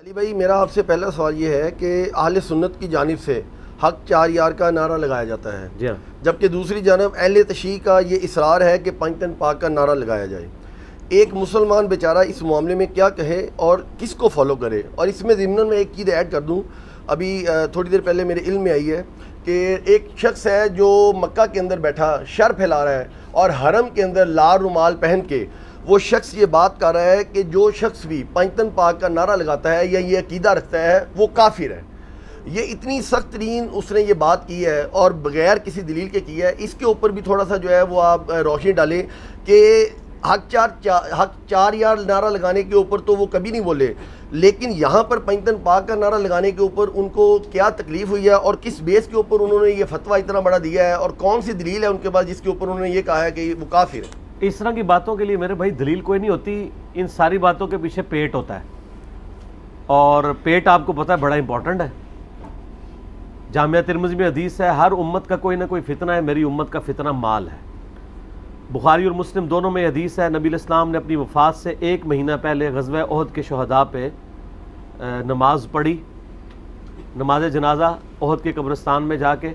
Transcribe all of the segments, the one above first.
علی بھائی، میرا آپ سے پہلا سوال یہ ہے کہ اہل سنت کی جانب سے حق چار یار کا نعرہ لگایا جاتا ہے، جی ہاں، جبکہ دوسری جانب اہل تشیع کا یہ اصرار ہے کہ پنج تن پاک کا نعرہ لگایا جائے۔ ایک مسلمان بیچارہ اس معاملے میں کیا کہے اور کس کو فالو کرے؟ اور اس میں ضمن میں ایک چیز ایڈ کر دوں، ابھی تھوڑی دیر پہلے میرے علم میں آئی ہے کہ ایک شخص ہے جو مکہ کے اندر بیٹھا شر پھیلا رہا ہے اور حرم کے اندر لال رومال پہن کے وہ شخص یہ بات کر رہا ہے کہ جو شخص بھی پنجتن پاک کا نعرہ لگاتا ہے یا یہ عقیدہ رکھتا ہے وہ کافر ہے۔ یہ اتنی سخت ترین اس نے یہ بات کی ہے اور بغیر کسی دلیل کے کی ہے۔ اس کے اوپر بھی تھوڑا سا جو ہے وہ آپ روشنی ڈالیں کہ حق چار یار نعرہ لگانے کے اوپر تو وہ کبھی نہیں بولے، لیکن یہاں پر پنجتن پاک کا نعرہ لگانے کے اوپر ان کو کیا تکلیف ہوئی ہے اور کس بیس کے اوپر انہوں نے یہ فتویٰ اتنا بڑا دیا ہے اور کون سی دلیل ہے ان کے پاس جس کے اوپر انہوں نے یہ کہا ہے کہ وہ کافر ہے؟ اس طرح کی باتوں کے لیے میرے بھائی دلیل کوئی نہیں ہوتی، ان ساری باتوں کے پیچھے پیٹ ہوتا ہے، اور پیٹ آپ کو پتہ ہے بڑا امپورٹنٹ ہے۔ جامعہ ترمذی میں حدیث ہے، ہر امت کا کوئی نہ کوئی فتنہ ہے، میری امت کا فتنہ مال ہے۔ بخاری اور مسلم دونوں میں حدیث ہے، نبی علیہ السلام نے اپنی وفات سے 1 مہینہ پہلے غزوہ احد کے شہداء پہ نماز پڑھی، نماز جنازہ احد کے قبرستان میں جا کے۔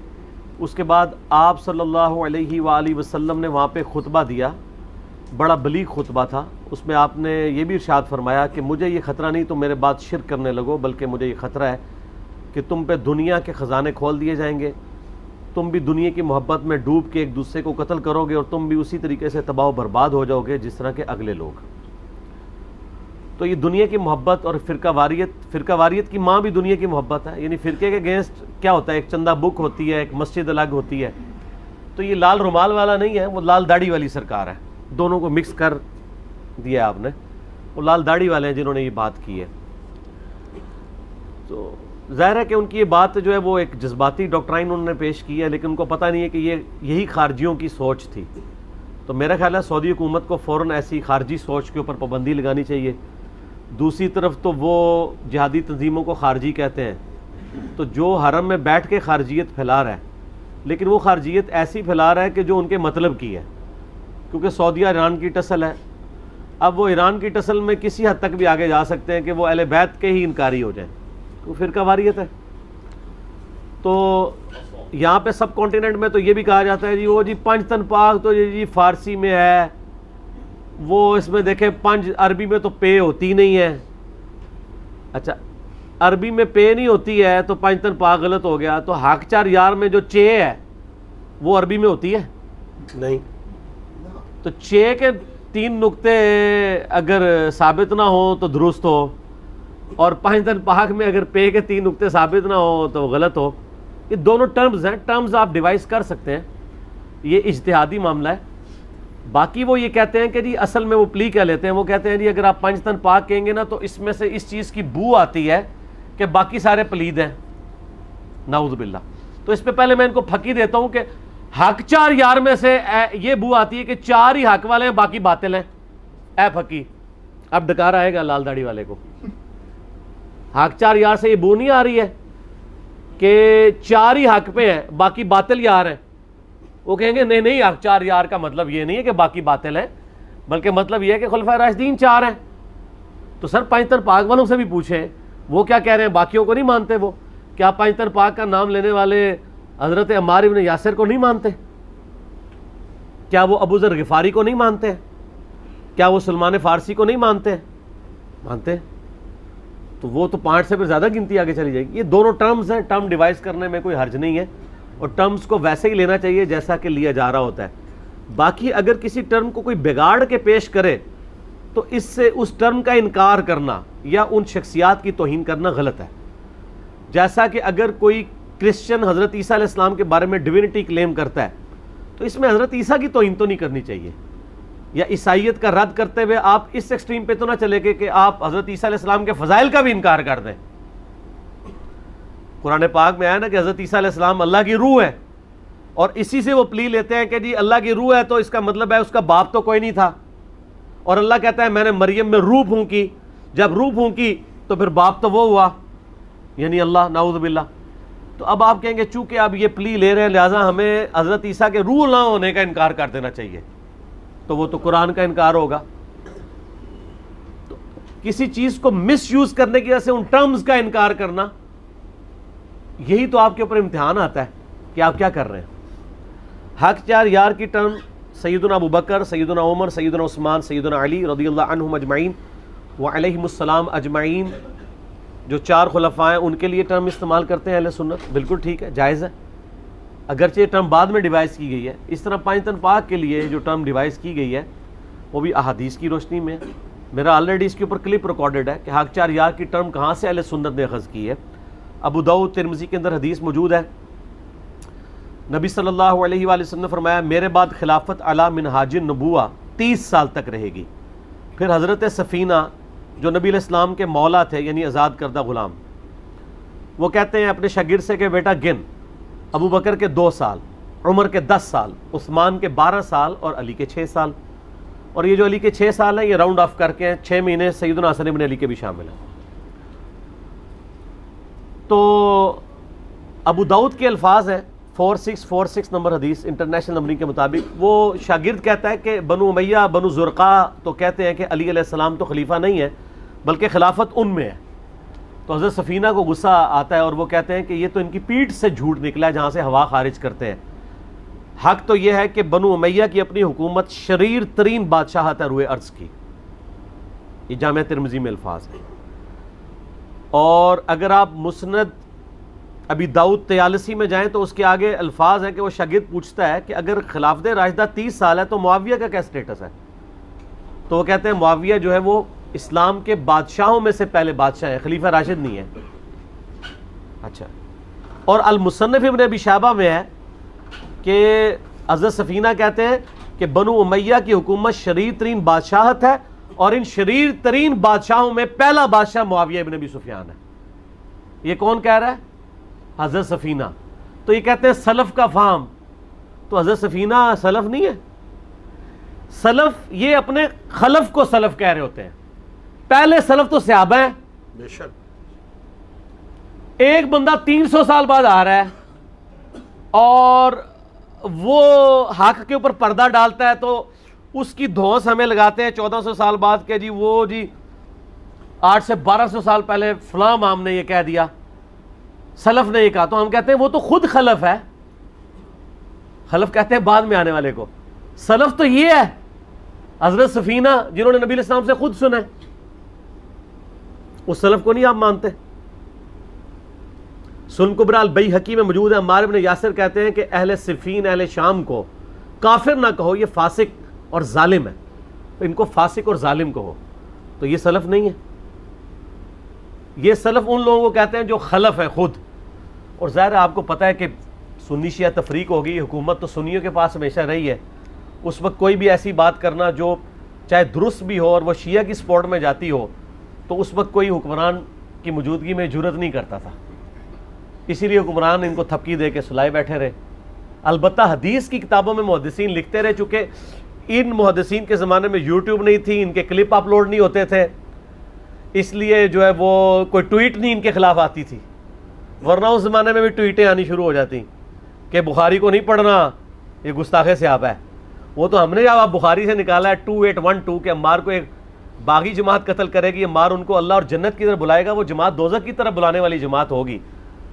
اس کے بعد آپ صلی اللہ علیہ وآلہ وسلم نے وہاں پہ خطبہ دیا، بڑا بلیغ خطبہ تھا۔ اس میں آپ نے یہ بھی ارشاد فرمایا کہ مجھے یہ خطرہ نہیں تم میرے بعد شرک کرنے لگو، بلکہ مجھے یہ خطرہ ہے کہ تم پہ دنیا کے خزانے کھول دیے جائیں گے، تم بھی دنیا کی محبت میں ڈوب کے ایک دوسرے کو قتل کرو گے اور تم بھی اسی طریقے سے تباہ و برباد ہو جاؤ گے جس طرح کے اگلے لوگ۔ تو یہ دنیا کی محبت اور فرقہ واریت کی ماں بھی دنیا کی محبت ہے، یعنی فرقے کے اگینسٹ کیا ہوتا ہے، ایک چندہ بک ہوتی ہے، ایک مسجد الگ ہوتی ہے۔ تو یہ لال رومال والا نہیں ہے، وہ لال داڑھی والی سرکار ہے، دونوں کو مکس کر دیا آپ نے۔ وہ لال داڑھی والے ہیں جنہوں نے یہ بات کی ہے۔ تو ظاہر ہے کہ ان کی یہ بات جو ہے وہ ایک جذباتی ڈاکٹرائن انہوں نے پیش کی ہے، لیکن ان کو پتہ نہیں ہے کہ یہی خارجیوں کی سوچ تھی۔ تو میرا خیال ہے سعودی حکومت کو فوراً ایسی خارجی سوچ کے اوپر پابندی لگانی چاہیے۔ دوسری طرف تو وہ جہادی تنظیموں کو خارجی کہتے ہیں، تو جو حرم میں بیٹھ کے خارجیت پھیلا رہا ہے، لیکن وہ خارجیت ایسی پھیلا رہا ہے کہ جو ان کے مطلب کی ہے، کیونکہ سعودیہ ایران کی ٹسل ہے۔ اب وہ ایران کی ٹسل میں کسی حد تک بھی آگے جا سکتے ہیں کہ وہ اہل بیت کے ہی انکاری ہو جائیں، وہ فرقہ واریت ہے۔ تو یہاں پہ سب کانٹیننٹ میں تو یہ بھی کہا جاتا ہے جی وہ جی پنج تن پاک تو جی فارسی میں ہے، وہ اس میں دیکھیں پنج عربی میں تو پے ہوتی نہیں ہے۔ اچھا، عربی میں پے نہیں ہوتی ہے تو پنج تن پاک غلط ہو گیا، تو حق چار یار میں جو چے ہے وہ عربی میں ہوتی ہے؟ نہیں۔ تو چے کے 3 نقطے اگر ثابت نہ ہو تو درست ہو، اور پنج تن پاک میں اگر پے کے 3 نقطے ثابت نہ ہو تو غلط ہو۔ یہ دونوں ٹرمز ہیں، ٹرمز آپ ڈیوائز کر سکتے ہیں، یہ اجتہادی معاملہ ہے۔ باقی وہ یہ کہتے ہیں کہ جی اصل میں وہ پلی کہہ لیتے ہیں، وہ کہتے ہیں جی اگر آپ پنج تن پاک کہیں گے نا تو اس میں سے اس چیز کی بو آتی ہے کہ باقی سارے پلید ہیں، نعوذ باللہ۔ تو اس پہ پہلے میں ان کو پھکی دیتا ہوں کہ حق چار یار میں سے یہ بو آتی ہے کہ 4 ہی حق والے ہیں، باقی باطل ہیں۔ اے پھکی، اب ڈکار آئے گا لال داڑھی والے کو۔ حق چار یار سے یہ بو نہیں آ رہی ہے کہ 4 ہی حق پہ ہیں، باقی باطل یار ہیں؟ وہ کہیں گے نہیں نہیں، حق چار یار کا مطلب یہ نہیں ہے کہ باقی باطل ہیں، بلکہ مطلب یہ ہے کہ خلفائے راشدین 4 ہیں۔ تو سر پنج تن پاک والوں سے بھی پوچھیں وہ کیا کہہ رہے ہیں، باقیوں کو نہیں مانتے وہ؟ کیا پنج تن پاک کا نام لینے والے حضرت عمار بن یاسر کو نہیں مانتے؟ کیا وہ ابو ذر غفاری کو نہیں مانتے؟ کیا وہ سلمان فارسی کو نہیں مانتے؟ مانتے۔ تو وہ تو 5 سے پھر زیادہ گنتی آگے چلی جائے گی۔ یہ دونوں ٹرمز ہیں، ٹرم ڈیوائز کرنے میں کوئی حرج نہیں ہے، اور ٹرمز کو ویسے ہی لینا چاہیے جیسا کہ لیا جا رہا ہوتا ہے۔ باقی اگر کسی ٹرم کو کوئی بگاڑ کے پیش کرے تو اس سے اس ٹرم کا انکار کرنا یا ان شخصیات کی توہین کرنا غلط ہے۔ جیسا کہ اگر کوئی کرسچن حضرت عیسیٰ علیہ السلام کے بارے میں ڈیوینٹی کلیم کرتا ہے تو اس میں حضرت عیسیٰ کی توہین تو نہیں کرنی چاہیے، یا عیسائیت کا رد کرتے ہوئے آپ اس ایکسٹریم پہ تو نہ چلے گے کہ آپ حضرت عیسیٰ علیہ السلام کے فضائل کا بھی انکار کر دیں۔ قرآن پاک میں آیا نا کہ حضرت عیسیٰ علیہ السلام اللہ کی روح ہے، اور اسی سے وہ پلی لیتے ہیں کہ جی اللہ کی روح ہے تو اس کا مطلب ہے اس کا باپ تو کوئی نہیں تھا، اور اللہ کہتا ہے میں نے مریم میں روح پھونکی، جب روح پھونکی تو پھر باپ تو وہ ہوا، یعنی اللہ، نعوذ باللہ۔ تو اب آپ کہیں گے چونکہ اب یہ پلی لے رہے ہیں لہٰذا ہمیں حضرت عیسیٰ کے روح نہ ہونے کا انکار کر دینا چاہیے، تو وہ تو قرآن کا انکار ہوگا۔ کسی چیز کو مس یوز کرنے کی وجہ سے ان ٹرمز کا انکار کرنا، یہی تو آپ کے اوپر امتحان آتا ہے کہ آپ کیا کر رہے ہیں۔ حق چار یار کی ٹرم سیدنا ابو بکر، سیدنا عمر، سیدنا عثمان، سیدنا علی رضی اللہ عنہم اجمعین وعلیہم السلام اجمعین، جو چار خلفاء ہیں ان کے لیے ٹرم استعمال کرتے ہیں اہل سنت، بالکل ٹھیک ہے، جائز ہے، اگرچہ یہ ٹرم بعد میں ڈیوائز کی گئی ہے۔ اس طرح پانچ تن پاک کے لیے جو ٹرم ڈیوائز کی گئی ہے وہ بھی احادیث کی روشنی میں ہے۔ میرا آلریڈی اس کے اوپر کلپ ریکارڈڈ ہے کہ حق چار یار کی ٹرم کہاں سے اہل سنت نے اخذ کی ہے۔ ابو داؤد، ترمذی کے اندر حدیث موجود ہے، نبی صلی اللہ علیہ وآلہ وسلم نے فرمایا میرے بعد خلافت علی منہاج النبوہ 30 سال تک رہے گی۔ پھر حضرت سفینہ جو نبی علیہ السلام کے مولا تھے، یعنی آزاد کردہ غلام، وہ کہتے ہیں اپنے شاگرد سے کہ بیٹا گن، ابو بکر کے 2 سال، عمر کے 10 سال، عثمان کے 12 سال اور علی کے 6 سال، اور یہ جو علی کے 6 سال ہیں یہ راؤنڈ آف کر کے ہیں، 6 مہینے سیدنا حسن بن علی کے بھی شامل ہیں۔ تو ابو داؤد کے الفاظ ہیں 4646 نمبر حدیث انٹرنیشنل نمبرنگ کے مطابق، وہ شاگرد کہتا ہے کہ بنو امیہ، بنو زرقا تو کہتے ہیں کہ علی علیہ السلام تو خلیفہ نہیں ہے بلکہ خلافت ان میں ہے۔ تو حضرت سفینہ کو غصہ آتا ہے اور وہ کہتے ہیں کہ یہ تو ان کی پیٹھ سے جھوٹ نکلا ہے جہاں سے ہوا خارج کرتے ہیں۔ حق تو یہ ہے کہ بنو امیہ کی اپنی حکومت شریر ترین بادشاہت ہے روئے ارض کی، یہ جامعہ ترمذی میں الفاظ ہیں۔ اور اگر آپ مسند ابی داؤد 43 میں جائیں تو اس کے آگے الفاظ ہیں کہ وہ شاگرد پوچھتا ہے کہ اگر خلافت راشدہ 30 سال ہے تو معاویہ کا کیا سٹیٹس ہے؟ تو وہ کہتے ہیں معاویہ جو ہے وہ اسلام کے بادشاہوں میں سے پہلے بادشاہ ہے، خلیفہ راشد نہیں ہے۔ اچھا، اور المصنف ابن ابی شیبہ میں ہے کہ حضرت سفینہ کہتے ہیں کہ بنو امیہ کی حکومت شریر ترین بادشاہت ہے، اور ان شریر ترین بادشاہوں میں پہلا بادشاہ معاویہ ابن ابی سفیان ہے۔ یہ کون کہہ رہا ہے؟ حضرت سفینہ۔ تو یہ کہتے ہیں سلف کا فہم، تو حضرت سفینہ سلف نہیں ہے۔ سلف یہ اپنے خلف کو سلف کہہ رہے ہوتے ہیں، پہلے سلف تو صحابہ ہیں۔ بے شک ایک بندہ 300 سال بعد آ رہا ہے اور وہ حق کے اوپر پردہ ڈالتا ہے تو اس کی دھونس ہمیں لگاتے ہیں 1400 سال بعد کہ جی وہ جی 8 سے 1200 سال پہلے فلاں امام نے یہ کہہ دیا، سلف نے یہ کہا، تو ہم کہتے ہیں وہ تو خود خلف ہے۔ خلف کہتے ہیں بعد میں آنے والے کو، سلف تو یہ ہے حضرت سفینہ جنہوں نے نبی علیہ السلام سے خود سنا ہے، اس سلف کو نہیں آپ مانتے؟ سن کبرا البیہقی میں موجود ہے، عمار بن یاسر کہتے ہیں کہ اہل صفین، اہل شام کو کافر نہ کہو، یہ فاسق اور ظالم ہے، ان کو فاسق اور ظالم کہو۔ تو یہ سلف نہیں ہے، یہ سلف ان لوگوں کو کہتے ہیں جو خلف ہے خود۔ اور ظاہر ہے آپ کو پتہ ہے کہ سنی شیعہ تفریق ہوگی، حکومت تو سنیوں کے پاس ہمیشہ رہی ہے، اس وقت کوئی بھی ایسی بات کرنا جو چاہے درست بھی ہو اور وہ شیعہ کی سپورٹ میں جاتی ہو تو اس وقت کوئی حکمران کی موجودگی میں جرت نہیں کرتا تھا، اسی لیے حکمران ان کو تھپکی دے کے سلائے بیٹھے رہے۔ البتہ حدیث کی کتابوں میں محدثین لکھتے رہے، چونکہ ان محدثین کے زمانے میں یوٹیوب نہیں تھی، ان کے کلپ اپلوڈ نہیں ہوتے تھے، اس لیے جو ہے وہ کوئی ٹویٹ نہیں ان کے خلاف آتی تھی، ورنہ اس زمانے میں بھی ٹویٹیں آنی شروع ہو جاتی کہ بخاری کو نہیں پڑھنا، یہ گستاخ صحابہ ہے۔ وہ تو ہم نے جب آپ بخاری سے نکالا ہے 2812 کہ عمار کو ایک باغی جماعت قتل کرے گی، عمار ان کو اللہ اور جنت کی طرف بلائے گا، وہ جماعت دوزخ کی طرف بلانے والی جماعت ہوگی۔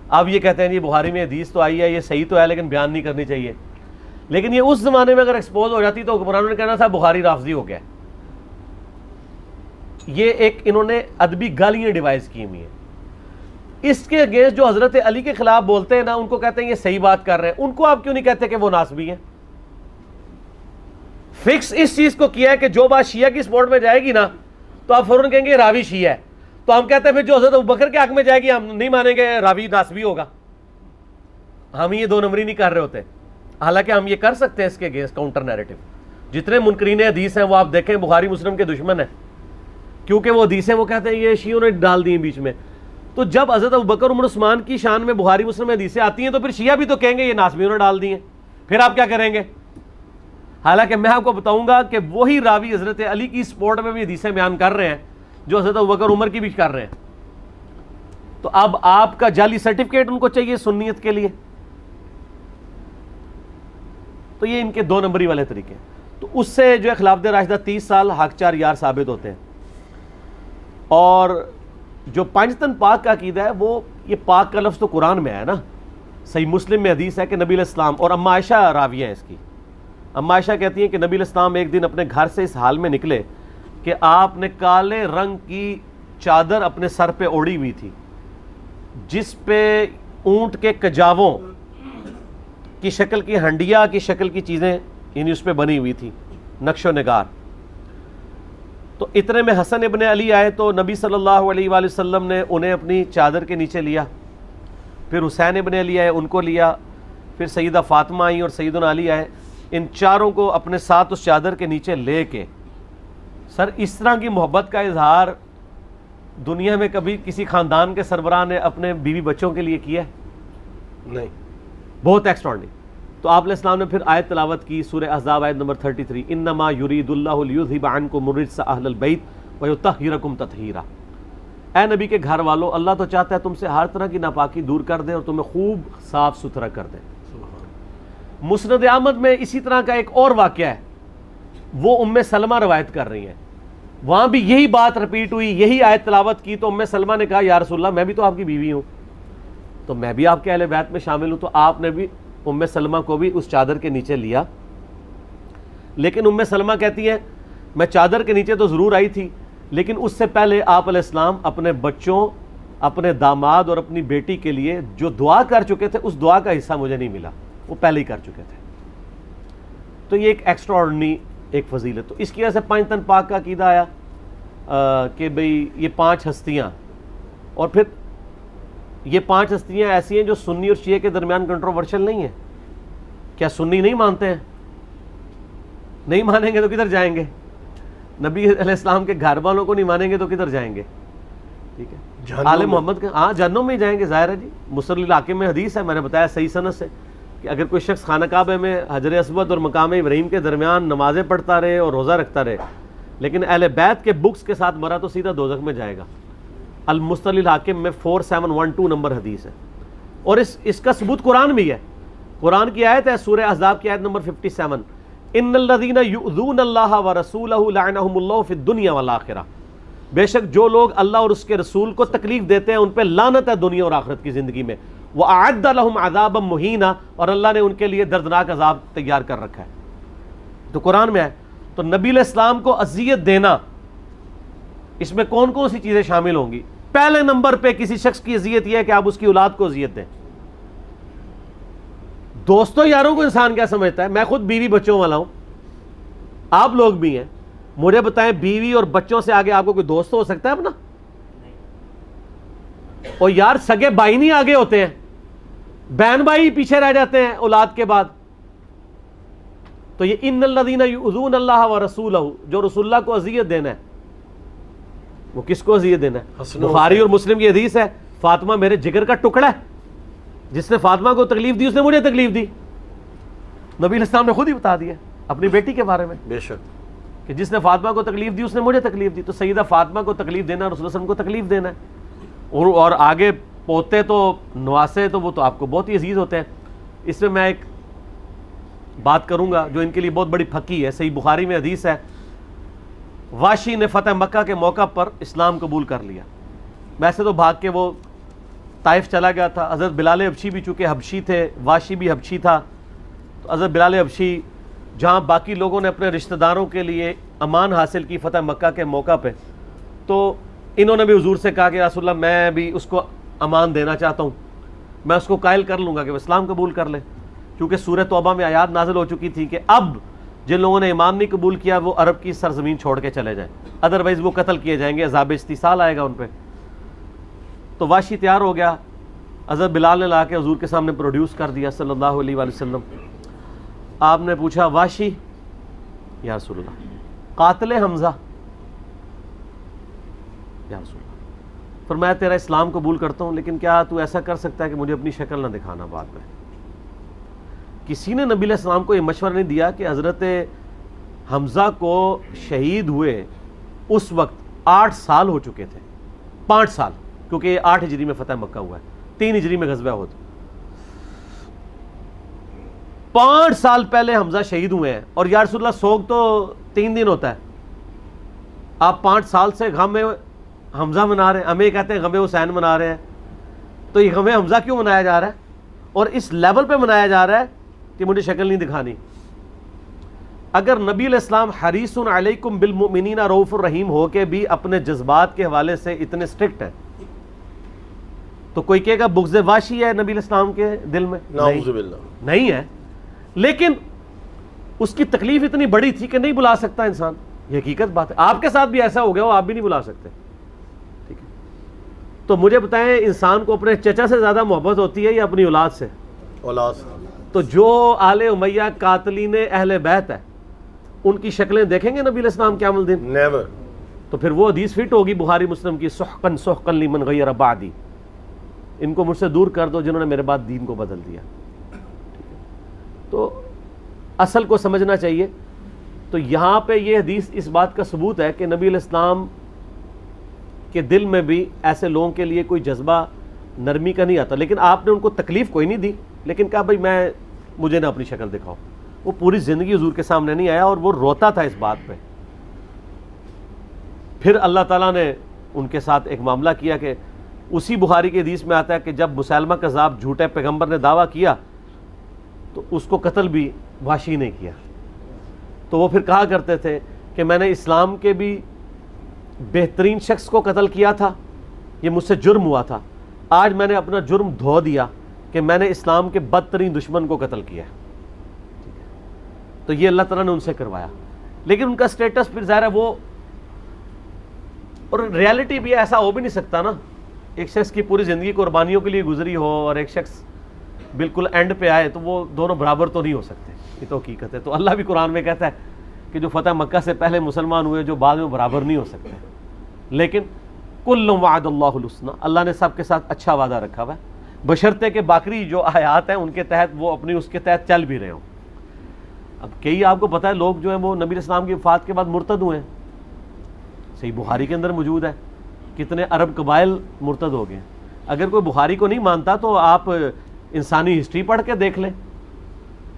اب یہ کہتے ہیں جی بخاری میں حدیث تو آئی ہے، یہ صحیح تو ہے لیکن بیان نہیں کرنی چاہیے، لیکن یہ اس زمانے میں اگر ایکسپوز ہو جاتی تو حکمرانوں نے کہنا تھا بخاری رافضی ہو گیا۔ یہ ایک انہوں نے ادبی گالیاں ڈیوائز کی ہوئی ہیں۔ اس کے اگینسٹ جو حضرت علی کے خلاف بولتے ہیں نا، ان کو کہتے ہیں یہ صحیح بات کر رہے ہیں، ان کو آپ کیوں نہیں کہتے کہ وہ ناسبی ہیں؟ فکس اس چیز کو کیا ہے کہ جو بات شیعہ کی سپورٹ میں جائے گی نا تو آپ فوراً کہیں گے راوی شیعہ ہے، تو ہم کہتے ہیں پھر جو حضرت ابوبکر کے حق میں جائے گی ہم نہیں مانیں گے راوی ناسبی ہوگا۔ ہم یہ 2 نمبری نہیں کر رہے ہوتے، حالانکہ ہم یہ کر سکتے ہیں اس کے اگینسٹ کاؤنٹر نیریٹو۔ جتنے منکرین حدیث ہیں وہ آپ دیکھیں بخاری مسلم کے دشمن ہیں، کیونکہ وہ حدیثیں وہ کہتے ہیں یہ شیعوں نے ڈال دی ہیں بیچ میں۔ تو جب حضرت ابوبکر عمر عثمان کی شان میں بخاری مسلم حدیثیں آتی ہیں تو پھر شیعہ بھی تو کہیں گے یہ ناسبیوں نے ڈال دی ہیں، پھر آپ کیا کریں گے؟ حالانکہ میں آپ کو بتاؤں گا کہ وہی راوی حضرت علی کی سپورٹ میں بھی حدیثیں بیان کر رہے ہیں جو حضرت ابوبکر عمر کی بھی کر رہے ہیں۔ تو اب آپ کا جعلی سرٹیفکیٹ ان کو چاہیے سنیت کے لیے، تو یہ ان کے 2 نمبری والے طریقے ہیں۔ تو اس سے جو ہے خلافت راشدہ 30 سال حق 4 یار ثابت ہوتے ہیں۔ اور جو پانچتن پاک کا عقیدہ ہے وہ یہ پاک کا لفظ تو قرآن میں ہے نا، صحیح مسلم میں حدیث ہے کہ نبی علیہ السلام، اور اما عائشہ راویہ ہیں اس کی، اما عائشہ کہتی ہیں کہ نبی علیہ السلام ایک دن اپنے گھر سے اس حال میں نکلے کہ آپ نے کالے رنگ کی چادر اپنے سر پہ اوڑھی ہوئی تھی جس پہ اونٹ کے کجاووں کی شکل کی ہنڈیا کی شکل کی چیزیں یعنی اس پہ بنی ہوئی تھی، نقش و نگار۔ تو اتنے میں حسن ابن علی آئے تو نبی صلی اللہ علیہ وآلہ وسلم نے انہیں اپنی چادر کے نیچے لیا، پھر حسین ابن علی آئے ان کو لیا، پھر سیدہ فاطمہ آئیں اور سیدنا علی آئے، ان چاروں کو اپنے ساتھ اس چادر کے نیچے لے کے۔ سر اس طرح کی محبت کا اظہار دنیا میں کبھی کسی خاندان کے سربراہ نے اپنے بیوی بچوں کے لیے کیا ہے؟ نہیں، بہت ایکسٹراڈنری۔ تو آپ علیہ السلام نے پھر آیت تلاوت کی، سورہ احزاب آیت نمبر 33، انما یرید اللہ لیذھب عنکم الرجس اہل البیت ویطہرکم تطہیرا۔ اے نبی کے گھر والوں، اللہ تو چاہتا ہے تم سے ہر طرح کی ناپاکی دور کر دے اور تمہیں خوب صاف ستھرا کر دے۔ مسند احمد میں اسی طرح کا ایک اور واقعہ ہے، وہ ام سلمہ روایت کر رہی ہیں، وہاں بھی یہی بات رپیٹ ہوئی، یہی آیت تلاوت کی، تو ام سلمہ نے کہا یا رسول اللہ میں بھی تو آپ کی بیوی ہوں، تو میں بھی آپ کے اہل بیت میں شامل ہوں۔ تو آپ نے بھی ام سلمہ کو بھی اس چادر کے نیچے لیا، لیکن ام سلمہ کہتی ہے میں چادر کے نیچے تو ضرور آئی تھی، لیکن اس سے پہلے آپ علیہ السلام اپنے بچوں، اپنے داماد اور اپنی بیٹی کے لیے جو دعا کر چکے تھے اس دعا کا حصہ مجھے نہیں ملا، وہ پہلے ہی کر چکے تھے۔ تو یہ ایک ایکسٹرا آرڈنری ایک فضیلت۔ تو اس کی وجہ سے پانچ تن پاک کا عقیدہ آیا کہ بھئی یہ پانچ ہستیاں، اور پھر یہ پانچ ہستیاں ایسی ہیں جو سنی اور شیعہ کے درمیان کنٹروورشل نہیں ہیں۔ کیا سنی نہیں مانتے ہیں؟ نہیں مانیں گے تو کدھر جائیں گے؟ نبی علیہ السلام کے گھر والوں کو نہیں مانیں گے تو کدھر جائیں گے؟ ٹھیک ہے، آل محمد کے ہاں جہنم میں جائیں گے، ظاہر ہے جی۔ مسند الحاکم میں حدیث ہے، میں نے بتایا صحیح سند سے، کہ اگر کوئی شخص خانہ کعبہ میں حجر اسود اور مقام ابراہیم کے درمیان نمازیں پڑھتا رہے اور روزہ رکھتا رہے لیکن اہل بیت کے بکس کے ساتھ مرا تو سیدھا دوزخ میں جائے گا۔ المسند الحاکم میں 4712 نمبر حدیث ہے، اور اس کا ثبوت قرآن بھی ہے۔ قرآن کی آیت ہے، سورہ احزاب کی آیت نمبر 57، ان الذین یؤذون اللہ ورسولہ لعنہم اللہ فی الدنیا والآخرہ، بے شک جو لوگ اللہ اور اس کے رسول کو تکلیف دیتے ہیں ان پہ لعنت ہے دنیا اور آخرت کی زندگی میں، وَأَعَدَّ لَهُمْ عَذَابًا مُهِينًا، اور اللہ نے ان کے لیے دردناک عذاب تیار کر رکھا ہے۔ تو قرآن میں ہے۔ تو نبی علیہ السلام کو اذیت دینا، اس میں کون کون سی چیزیں شامل ہوں گی؟ پہلے نمبر پہ کسی شخص کی اذیت یہ ہے کہ آپ اس کی اولاد کو اذیت دیں۔ دوستوں یاروں کو انسان کیا سمجھتا ہے؟ میں خود بیوی بچوں والا ہوں، آپ لوگ بھی ہیں، مجھے بتائیں بیوی اور بچوں سے آگے آپ کو کوئی دوست ہو سکتا ہے اپنا؟ اور یار سگے بھائی نہیں آگے ہوتے ہیں، بہن بھائی پیچھے رہ جاتے ہیں اولاد کے بعد۔ تو یہ ان الذین یؤذون اللہ ورسولہ، جو رسول اللہ کو اذیت دینا ہے، وہ کس کو اذیت دینا ہے؟ بخاری اور مسلم کی حدیث ہے، فاطمہ میرے جگر کا ٹکڑا ہے، جس نے فاطمہ کو تکلیف دی اس نے مجھے تکلیف دی۔ نبی علیہ السلام نے خود ہی بتا دیا اپنی بیٹی کے بارے میں، بے شک، کہ جس نے فاطمہ کو تکلیف دی اس نے مجھے تکلیف دی۔ تو سیدہ فاطمہ کو تکلیف دینا رسول اللہ صلی اللہ علیہ وسلم کو تکلیف دینا ہے، اور آگے پوتے تو نواسے تو وہ تو آپ کو بہت ہی عزیز ہوتے ہیں۔ اس میں ایک بات کروں گا جو ان کے لیے بہت بڑی پھکی ہے، صحیح بخاری میں حدیث ہے، واشی نے فتح مکہ کے موقع پر اسلام قبول کر لیا۔ ویسے تو بھاگ کے وہ طائف چلا گیا تھا۔ حضرت بلال حبشی بھی چونکہ حبشی تھے، واشی بھی حبشی تھا، تو حضرت بلال حبشی جہاں باقی لوگوں نے اپنے رشتہ داروں کے لیے امان حاصل کی فتح مکہ کے موقع پہ، تو انہوں نے بھی حضور سے کہا کہ رسول اللہ میں بھی اس کو امان دینا چاہتا ہوں، میں اس کو قائل کر لوں گا کہ وہ اسلام قبول کر لے، کیونکہ سورہ توبہ میں آیات نازل ہو چکی تھی کہ اب جن لوگوں نے ایمان نہیں قبول کیا وہ عرب کی سرزمین چھوڑ کے چلے جائیں، ادروائز وہ قتل کیے جائیں گے، عذاب استحصال آئے گا ان پہ۔ تو واشی تیار ہو گیا، حضرت بلال نے لا کے حضور کے سامنے پروڈیوس کر دیا صلی اللہ علیہ وآلہ وسلم۔ آپ نے پوچھا واشی یا رسول اللہ قاتل حمزہ، یا رسول اللہ فرمایا تیرا اسلام قبول کرتا ہوں، لیکن کیا تو ایسا کر سکتا ہے کہ مجھے اپنی شکل نہ دکھانا بعد میں؟ کسی نے نبی علیہ السلام کو یہ مشورہ نہیں دیا کہ حضرت حمزہ کو شہید ہوئے اس وقت 8 سال ہو چکے تھے، 5 سال، کیونکہ یہ 8 ہجری میں فتح مکہ ہوا ہے، 3 ہجری میں غزوہ احد، 5 سال پہلے حمزہ شہید ہوئے ہیں، اور یا رسول اللہ سوگ تو 3 دن ہوتا ہے، آپ 5 سال سے غم میں حمزہ منا رہے ہیں، ہمیں کہتے ہیں غم حسین منا رہے ہیں، تو یہ غم حمزہ کیوں منایا جا رہا ہے؟ اور اس لیول پہ منایا جا رہا ہے کہ مجھے شکل نہیں دکھانی۔ اگر نبی علیہ السلام حریص علیکم بالمؤمنین رؤوف الرحیم ہو کے بھی اپنے جذبات کے حوالے سے اتنے سٹرکٹ ہیں، تو کوئی کہے گا بغض واشی ہے نبی علیہ السلام کے دل میں؟ نعوذ باللہ، نہیں ہے، لیکن اس کی تکلیف اتنی بڑی تھی کہ نہیں بلا سکتا انسان، یہ حقیقت بات ہے۔ آپ کے ساتھ بھی ایسا ہو گیا ہو، آپ بھی نہیں بلا سکتے، ٹھیک ہے؟ تو مجھے بتائیں، انسان کو اپنے چچا سے زیادہ محبت ہوتی ہے یا اپنی اولاد سے؟ اولاد۔ تو جو آل امیہ قاتلین اہل بیت ہے، ان کی شکلیں دیکھیں گے نبی علیہ السلام قیام الدین؟ نیور۔ تو پھر وہ حدیث فٹ ہوگی بخاری مسلم کی، سحقن سحقن لمن غیر بعدی، ان کو مجھ سے دور کر دو جنہوں نے میرے بعد دین کو بدل دیا۔ تو اصل کو سمجھنا چاہیے۔ تو یہاں پہ یہ حدیث اس بات کا ثبوت ہے کہ نبی علیہ السلام کے دل میں بھی ایسے لوگوں کے لیے کوئی جذبہ نرمی کا نہیں آتا، لیکن آپ نے ان کو تکلیف کوئی نہیں دی، لیکن کہا بھائی مجھے نہ اپنی شکل دکھاؤ۔ وہ پوری زندگی حضور کے سامنے نہیں آیا اور وہ روتا تھا اس بات پہ۔ پھر اللہ تعالیٰ نے ان کے ساتھ ایک معاملہ کیا کہ اسی بخاری کی حدیث میں آتا ہے کہ جب مسیلمہ کذاب جھوٹے پیغمبر نے دعویٰ کیا تو اس کو قتل بھی وحشی نے کیا۔ تو وہ پھر کہا کرتے تھے کہ میں نے اسلام کے بھی بہترین شخص کو قتل کیا تھا، یہ مجھ سے جرم ہوا تھا، آج میں نے اپنا جرم دھو دیا کہ میں نے اسلام کے بدترین دشمن کو قتل کیا۔ تو یہ اللہ تعالیٰ نے ان سے کروایا، لیکن ان کا سٹیٹس پھر ظاہر ہے وہ، اور ریالٹی بھی ایسا ہو بھی نہیں سکتا نا، ایک شخص کی پوری زندگی قربانیوں کے لیے گزری ہو اور ایک شخص بالکل اینڈ پہ آئے، تو وہ دونوں برابر تو نہیں ہو سکتے، یہ تو حقیقت ہے۔ تو اللہ بھی قرآن میں کہتا ہے کہ جو فتح مکہ سے پہلے مسلمان ہوئے جو بعد میں برابر نہیں ہو سکتے، لیکن کل وعد اللہ الحسنی، اللہ نے سب کے ساتھ اچھا وعدہ رکھا ہوا ہے، بشرطے کہ باقی جو آیات ہیں ان کے تحت وہ اپنی اس کے تحت چل بھی رہے ہوں۔ اب کئی آپ کو پتہ ہے لوگ جو ہیں وہ نبی علیہ السلام کی وفات کے بعد مرتد ہوئے ہیں، صحیح بخاری کے اندر موجود ہے، کتنے عرب قبائل مرتد ہو گئے ہیں۔ اگر کوئی بخاری کو نہیں مانتا تو آپ انسانی ہسٹری پڑھ کے دیکھ لیں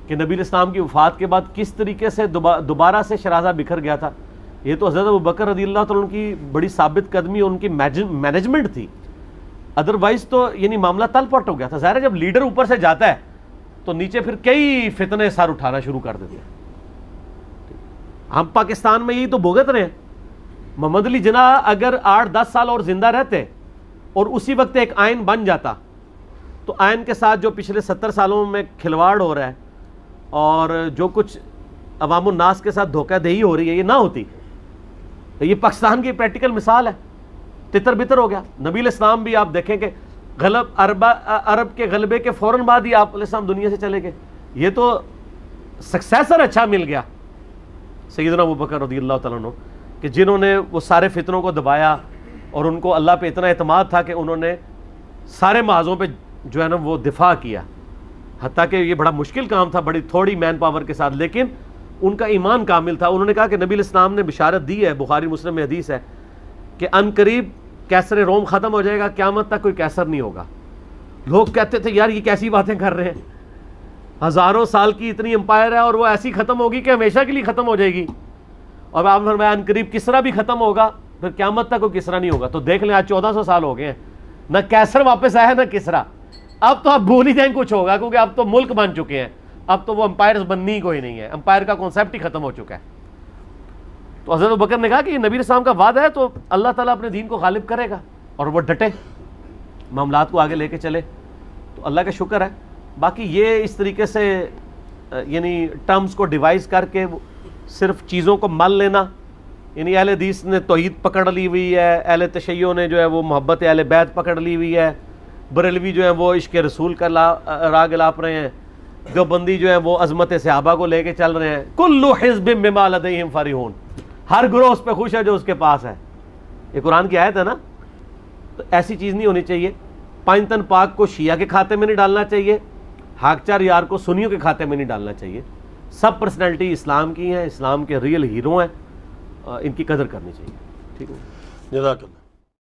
کہ نبی علیہ السلام کی وفات کے بعد کس طریقے سے دوبارہ سے شرازہ بکھر گیا تھا۔ یہ تو حضرت ابوبکر رضی اللہ تعالیٰ عنہ کی بڑی ثابت قدمی اور ان کی مینجمنٹ تھی، ادروائز تو یعنی معاملہ تل پٹ ہو گیا تھا۔ ظاہر ہے جب لیڈر اوپر سے جاتا ہے تو نیچے پھر کئی فتنے سر اٹھانا شروع کر دیتے ہیں۔ ہم پاکستان میں یہی تو بھگت رہے ہیں۔ محمد علی جناح اگر 8-10 سال اور زندہ رہتے اور اسی وقت ایک آئین بن جاتا تو آئین کے ساتھ جو پچھلے 70 سالوں میں کھلواڑ ہو رہا ہے اور جو کچھ عوام الناس کے ساتھ دھوکہ دہی ہو رہی ہے یہ نہ ہوتی۔ یہ پاکستان کی پریکٹیکل مثال ہے، تتر بتر ہو گیا۔ نبی علیہ السلام بھی آپ دیکھیں کہ عرب کے غلبے کے فوراً بعد ہی آپ علیہ السلام دنیا سے چلے گئے۔ یہ تو سکسیسر اچھا مل گیا سیدنا ابوبکر رضی اللہ تعالیٰ عنہ، کہ جنہوں نے وہ سارے فتنوں کو دبایا اور ان کو اللہ پہ اتنا اعتماد تھا کہ انہوں نے سارے محاذوں پہ جو ہے نا وہ دفاع کیا، حتیٰ کہ یہ بڑا مشکل کام تھا بڑی تھوڑی مین پاور کے ساتھ، لیکن ان کا ایمان کامل تھا۔ انہوں نے کہا کہ نبی علیہ السلام نے بشارت دی ہے، بخاری مسلم میں حدیث ہے کہ ان قریب کیسر روم ختم ہو جائے گا، قیامت تک کوئی کیسر نہیں ہوگا۔ لوگ کہتے تھے یار یہ کیسی باتیں کر رہے ہیں، ہزاروں سال کی اتنی امپائر ہے اور وہ ایسی ختم ہوگی کہ ہمیشہ کے لیے ختم ہو جائے گی، اور آپ نے فرمایا ان قریب کسرا بھی ختم ہوگا، پھر قیامت تک کوئی کسرا نہیں ہوگا۔ تو دیکھ لیں آج 1400 سال ہو گئے ہیں، نہ کیسر واپس آیا نہ کسرا۔ اب تو آپ بھول ہی جائیں کچھ ہوگا، کیونکہ اب تو ملک بن چکے ہیں، اب تو وہ امپائرز بننی ہی کوئی نہیں ہے، امپائر کا کانسیپٹ ہی ختم ہو چکا ہے۔ تو حضرت ابوبکر نے کہا کہ یہ نبی علیہ السلام کا وعدہ ہے تو اللہ تعالیٰ اپنے دین کو غالب کرے گا، اور وہ ڈٹے معاملات کو آگے لے کے چلے، تو اللہ کا شکر ہے۔ باقی یہ اس طریقے سے یعنی ٹرمز کو ڈیوائز کر کے صرف چیزوں کو مل لینا، یعنی اہل حدیث نے توحید پکڑ لی ہوئی ہے، اہل تشیع نے جو ہے وہ محبت اہل بیت پکڑ لی ہوئی ہے، بریلوی جو ہے وہ عشق رسول کا راہ گلاپ رہے ہیں، دیوبندی جو ہے وہ عظمت صحابہ کو لے کے چل رہے ہیں۔ کل حزب بما لدیہم فرحون، ہر گروہ اس پہ خوش ہے جو اس کے پاس ہے۔ یہ قرآن کی آیت ہے نا، تو ایسی چیز نہیں ہونی چاہیے۔ پانچ پاک کو شیعہ کے کھاتے میں نہیں ڈالنا چاہیے، ہاکچار یار کو سنیوں کے کھاتے میں نہیں ڈالنا چاہیے۔ سب پرسنالٹی اسلام کی ہیں، اسلام کے ریئل ہیرو ہیں، ان کی قدر کرنی چاہیے۔ ٹھیک ہے، جزاک اللہ۔